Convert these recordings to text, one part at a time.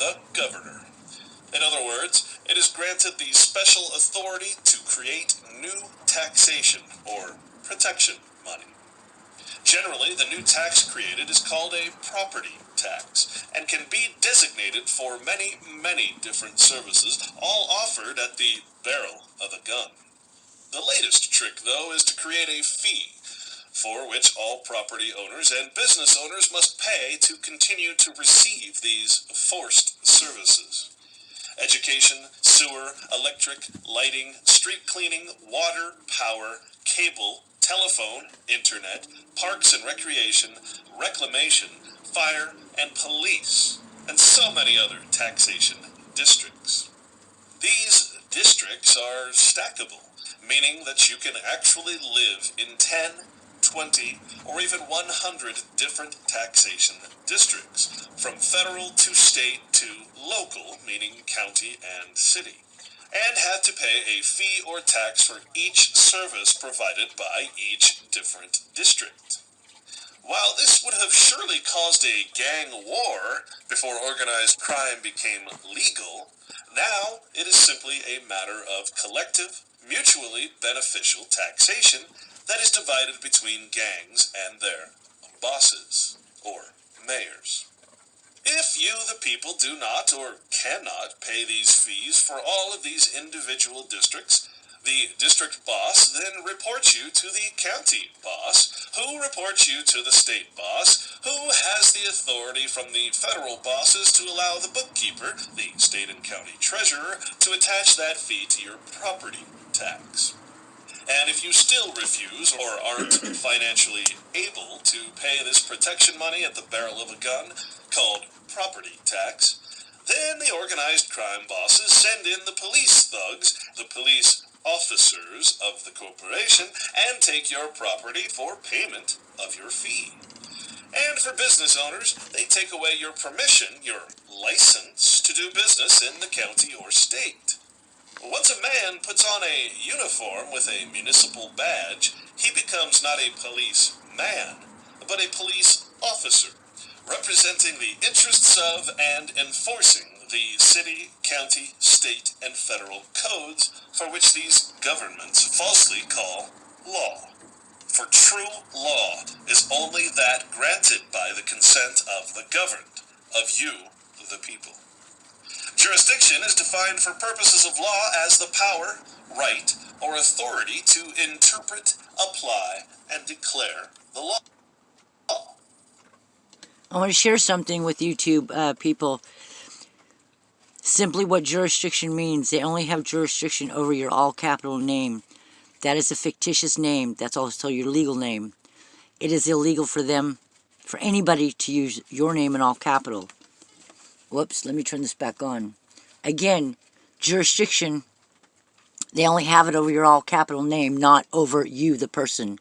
the governor. In other words, it is granted the special authority to create new taxation or protection money. Generally, the new tax created is called a property tax and can be designated for many, many different services, all offered at the barrel of a gun. The latest trick, though, is to create a fee, for which all property owners and business owners must pay to continue to receive these forced services. Education, sewer, electric, lighting, street cleaning, water, power, cable, telephone, internet, parks and recreation, reclamation, fire, and police, and so many other taxation districts. These districts are stackable, meaning that you can actually live in 10, 20, or even 100 different taxation districts, from federal to state to local, meaning county and city, and have to pay a fee or tax for each service provided by each different district. While this would have surely caused a gang war before organized crime became legal, now it is simply a matter of collective, mutually beneficial taxation that is divided between gangs and their bosses, or mayors. If you, the people, do not or cannot pay these fees for all of these individual districts, the district boss then reports you to the county boss, who reports you to the state boss, who has the authority from the federal bosses to allow the bookkeeper, the state and county treasurer, to attach that fee to your property tax. And if you still refuse or aren't financially able to pay this protection money at the barrel of a gun, called property tax, then the organized crime bosses send in the police thugs, the police officers of the corporation, and take your property for payment of your fee. And for business owners, they take away your permission, your license, to do business in the county or state. Once a man puts on a uniform with a municipal badge, he becomes not a police man, but a police officer, representing the interests of and enforcing the city, county, state, and federal codes for which these governments falsely call law. For true law is only that granted by the consent of the governed, of you, the people. Jurisdiction is defined for purposes of law as the power, right, or authority to interpret, apply, and declare the law. I want to share something with YouTube people. Simply what jurisdiction means. They only have jurisdiction over your all-capital name. That is a fictitious name. That's also your legal name. It is illegal for them, for anybody to use your name in all capital. Whoops, let me turn this back on. Again, jurisdiction, they only have it over your all-capital name, not over you, the person.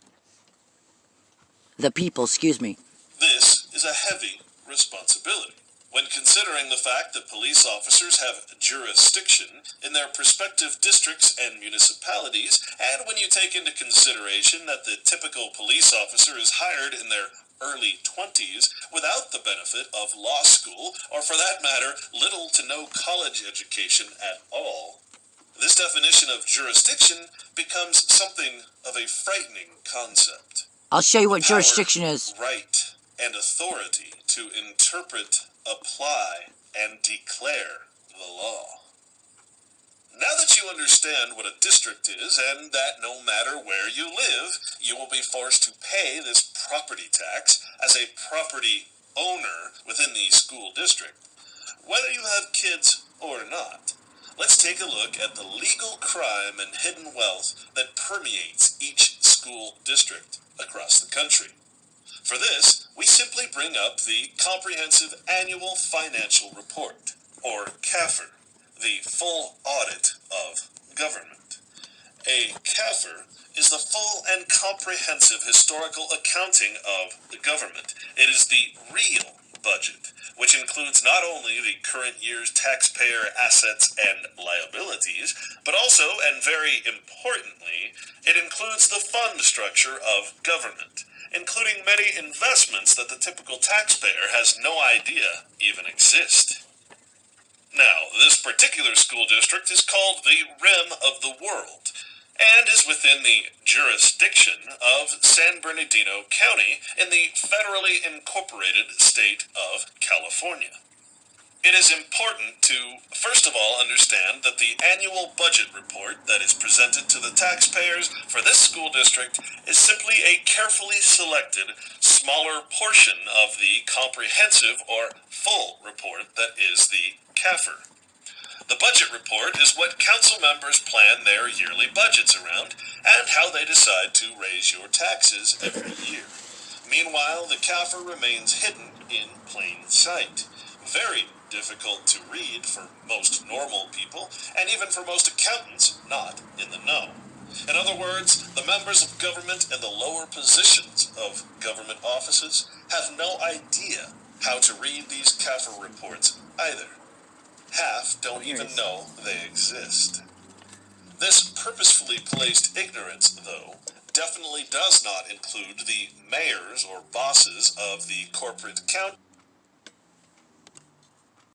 The people, excuse me. This is a heavy responsibility. When considering the fact that police officers have jurisdiction in their respective districts and municipalities, and when you take into consideration that the typical police officer is hired in their early 20s without the benefit of law school, or for that matter, little to no college education at all, this definition of jurisdiction becomes something of a frightening concept. I'll show you what jurisdiction is. Right and authority to interpret, apply, and declare the law. Now that you understand what a district is, and that no matter where you live, you will be forced to pay this property tax as a property owner within the school district, whether you have kids or not, let's take a look at the legal crime and hidden wealth that permeates each school district across the country. For this, we simply bring up the Comprehensive Annual Financial Report, or CAFR, the full audit of government. A CAFR is the full and comprehensive historical accounting of the government. It is the real budget, which includes not only the current year's taxpayer assets and liabilities, but also, and very importantly, it includes the fund structure of government, including many investments that the typical taxpayer has no idea even exist. Now, this particular school district is called the Rim of the World and is within the jurisdiction of San Bernardino County in the federally incorporated state of California. It is important to, first of all, understand that the annual budget report that is presented to the taxpayers for this school district is simply a carefully selected, smaller portion of the comprehensive or full report that is the CAFR. The budget report is what council members plan their yearly budgets around and how they decide to raise your taxes every year. Meanwhile, the CAFR remains hidden in plain sight. Very difficult to read for most normal people, and even for most accountants not in the know. In other words, the members of government in the lower positions of government offices have no idea how to read these CAFR reports either. Half don't even know they exist. This purposefully placed ignorance, though, definitely does not include the mayors or bosses of the corporate county